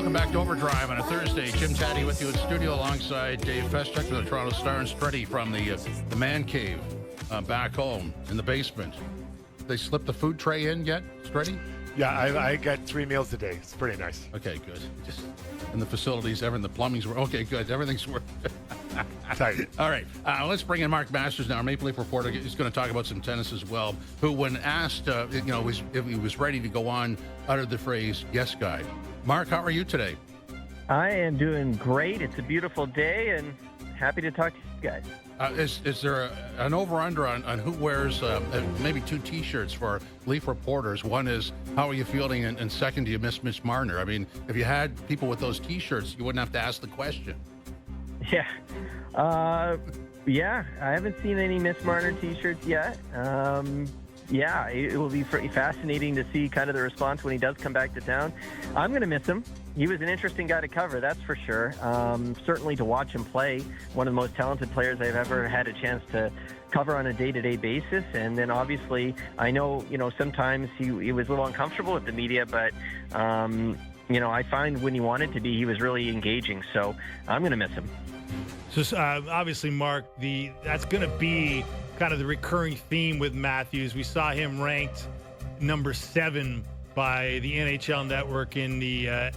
welcome back to Overdrive on a Thursday. Jim Taddy with you in studio alongside Dave Feschuk of the Toronto Star and Struddy from the man cave back home in the basement. They slipped the food tray in yet, Struddy? Yeah, I get 3 meals a day. It's pretty nice. Okay, good. Just in the facilities, the plumbing's okay, good. Everything's working. Tight. All right, let's bring in Mark Masters now, our Maple Leaf reporter. He's going to talk about some tennis as well. Who, when asked, if he was ready to go on, uttered the phrase "Yes, guy." Mark, how are you today? I am doing great. It's a beautiful day, and happy to talk to you guys. Is there an over-under on who wears maybe 2 T-shirts for Leaf reporters? One is, how are you feeling? And second, do you miss Mitch Marner? I mean, if you had people with those T-shirts, you wouldn't have to ask the question. Yeah. I haven't seen any Miss Marner T-shirts yet. It will be pretty fascinating to see kind of the response when he does come back to town. I'm going to miss him. He was an interesting guy to cover, that's for sure. Certainly to watch him play, one of the most talented players I've ever had a chance to cover on a day-to-day basis. And then obviously, I know, sometimes he was a little uncomfortable with the media, but, I find when he wanted to be, he was really engaging. So I'm going to miss him. So obviously, Mark, that's going to be kind of the recurring theme with Matthews. We saw him ranked number 7 by the NHL Network in the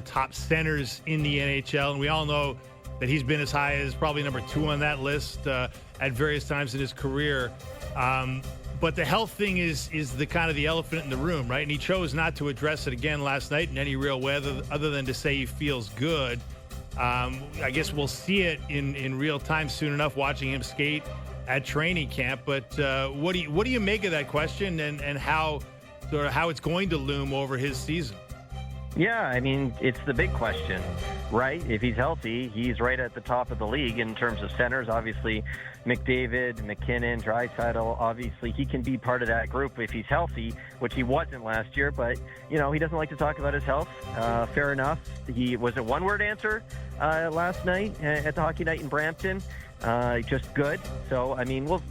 top centers in the NHL, and we all know that he's been as high as probably number 2 on that list at various times in his career. But the health thing is the kind of the elephant in the room, right? And he chose not to address it again last night in any real way, other than to say he feels good. I guess we'll see it in real time soon enough, watching him skate at training camp. But what do you make of that question, and how it's going to loom over his season? Yeah, I mean, it's the big question, right? If he's healthy, he's right at the top of the league in terms of centers. Obviously, McDavid, McKinnon, Draisaitl, obviously he can be part of that group if he's healthy, which he wasn't last year. But, he doesn't like to talk about his health. Fair enough. He was a one-word answer last night at the Hockey Night in Brampton. Just good. So, I mean, we'll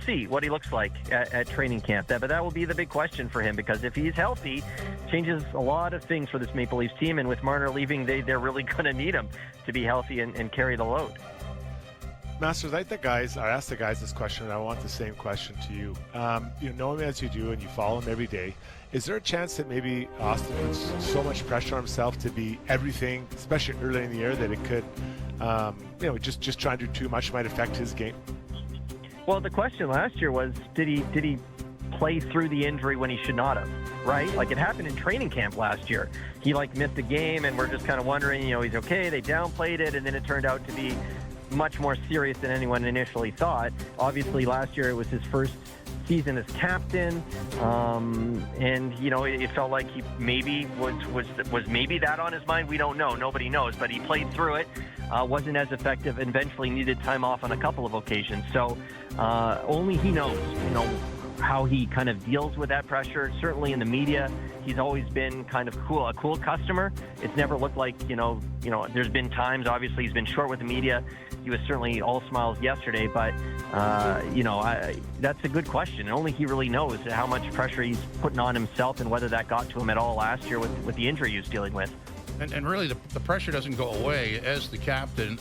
see what he looks like at training camp. But that will be the big question for him, because if he's healthy, changes a lot of things for this Maple Leafs team. And with Marner leaving, they're really going to need him to be healthy and carry the load. Masters, I asked the guys this question, and I want the same question to you. Knowing him as you do and you follow him every day, is there a chance that maybe Austin puts so much pressure on himself to be everything, especially early in the year, that it could, just trying to do too much might affect his game? Well, the question last year was, did he play through the injury when he should not have, right? Like, it happened in training camp last year. He missed a game, and we're just kind of wondering, he's okay. They downplayed it, and then it turned out to be much more serious than anyone initially thought. Obviously, last year it was his first season as captain, and it felt like he maybe was maybe that on his mind. We don't know. Nobody knows. But he played through it. Wasn't as effective, and eventually needed time off on a couple of occasions. So only he knows, how he kind of deals with that pressure. Certainly in the media, he's always been kind of a cool customer. It's never looked like, there's been times, obviously he's been short with the media. He was certainly all smiles yesterday, but, that's a good question. Only he really knows how much pressure he's putting on himself, and whether that got to him at all last year with the injury he was dealing with. And really, the pressure doesn't go away. As the captain,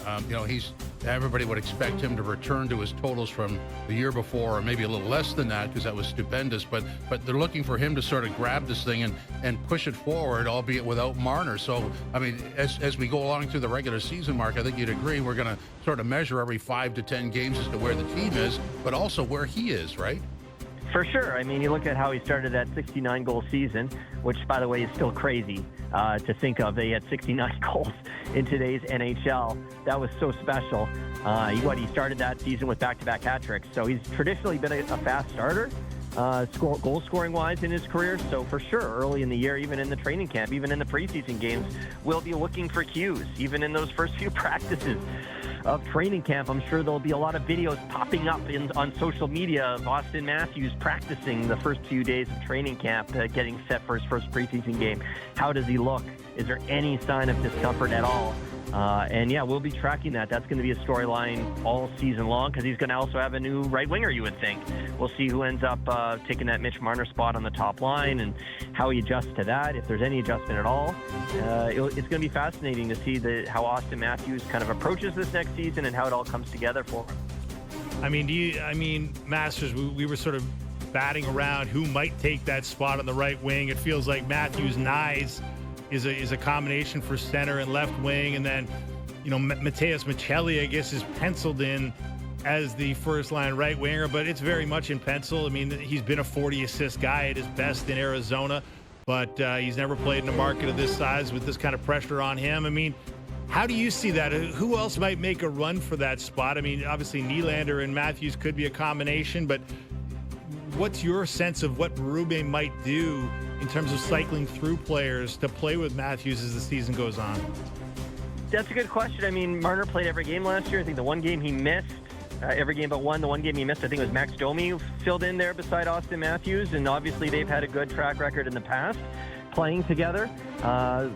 everybody would expect him to return to his totals from the year before, or maybe a little less than that, because that was stupendous. But they're looking for him to sort of grab this thing and push it forward, albeit without Marner. So, I mean, as we go along through the regular season, Mark, I think you'd agree we're going to sort of measure every 5 to 10 games as to where the team is, but also where he is, right? For sure. I mean, you look at how he started that 69-goal season, which, by the way, is still crazy to think of. They had 69 goals in today's NHL. That was so special. He started that season with back-to-back hat tricks. So he's traditionally been a fast starter, goal-scoring-wise in his career. So for sure, early in the year, even in the training camp, even in the preseason games, we'll be looking for cues, even in those first few practices of training camp. I'm sure there'll be a lot of videos popping up on social media of Austin Matthews practicing the first few days of training camp, getting set for his first preseason game. How does he look? Is there any sign of discomfort at all? And yeah, we'll be tracking that. That's going to be a storyline all season long because he's going to also have a new right winger, you would think. We'll see who ends up taking that Mitch Marner spot on the top line and how he adjusts to that, if there's any adjustment at all. It's going to be fascinating to see how Austin Matthews kind of approaches this next season and how it all comes together for him. I mean, Masters, we were sort of batting around who might take that spot on the right wing. It feels like Matthews Nyes is a combination for center and left wing, and then Mateus Michelli, I guess, is penciled in as the first line right winger, but it's very much in pencil. I mean, he's been a 40 assist guy at his best in Arizona, but he's never played in a market of this size with this kind of pressure on him. I mean, how do you see that? Who else might make a run for that spot? I mean, obviously Nylander and Matthews could be a combination, but what's your sense of what Berube might do in terms of cycling through players to play with Matthews as the season goes on? That's a good question. I mean, Marner played every game last year. I think the one game he missed, every game but one, the one game he missed, I think it was Max Domi who filled in there beside Austin Matthews, and obviously they've had a good track record in the past playing together. A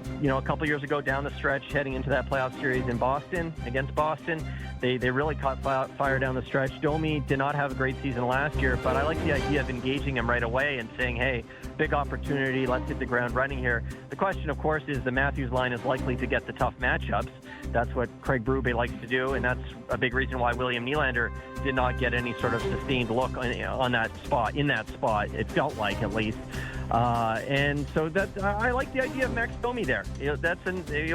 couple years ago down the stretch, heading into that playoff series in Boston, against Boston, they really caught fire down the stretch. Domi did not have a great season last year, but I like the idea of engaging him right away and saying, hey, big opportunity, let's hit the ground running here. The question, of course, is the Matthews line is likely to get the tough matchups. That's what Craig Berube likes to do, and that's a big reason why William Nylander did not get any sort of sustained look on that spot, it felt like, at least. And so I like the idea of Max Domi there. It'll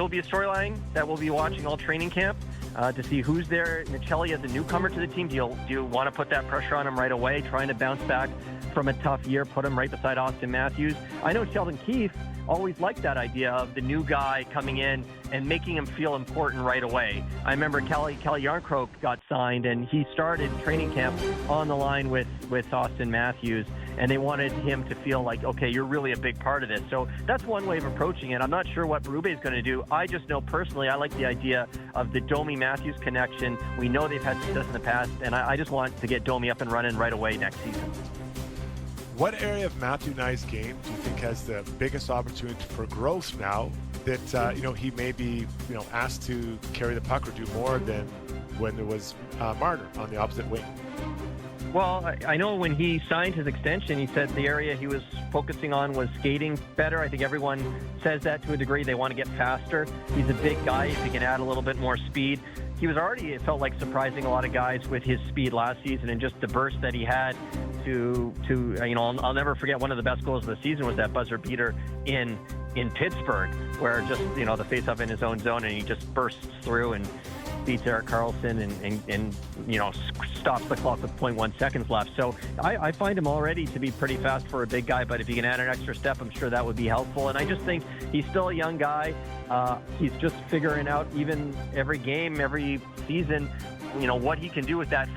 be a storyline that we'll be watching all training camp to see who's there. Michelli as a newcomer to the team. Do you want to put that pressure on him right away, trying to bounce back from a tough year, put him right beside Austin Matthews? I know Sheldon Keefe always liked that idea of the new guy coming in and making him feel important right away. I remember Kelly Yarncroke got signed, and he started training camp on the line with Austin Matthews, and they wanted him to feel like, okay, you're really a big part of this. So that's one way of approaching it. I'm not sure what Berube is going to do. I just know personally I like the idea of the Domi-Matthews connection. We know they've had success in the past, and I just want to get Domi up and running right away next season. What area of Matthew Nye's game do you think has the biggest opportunity for growth now that he may be asked to carry the puck or do more than when there was Marner on the opposite wing? Well, I know when he signed his extension, he said the area he was focusing on was skating better. I think everyone says that to a degree. They want to get faster. He's a big guy. If he can add a little bit more speed. He was already, it felt like, surprising a lot of guys with his speed last season, and just the burst that he had to I'll never forget one of the best goals of the season was that buzzer beater in Pittsburgh, where just, the face-off in his own zone, and he just bursts through and beats Erik Karlsson and stops the clock with 0.1 seconds left. So I find him already to be pretty fast for a big guy, but if he can add an extra step, I'm sure that would be helpful. And I just think he's still a young guy. He's just figuring out, even every game, every season, what he can do with that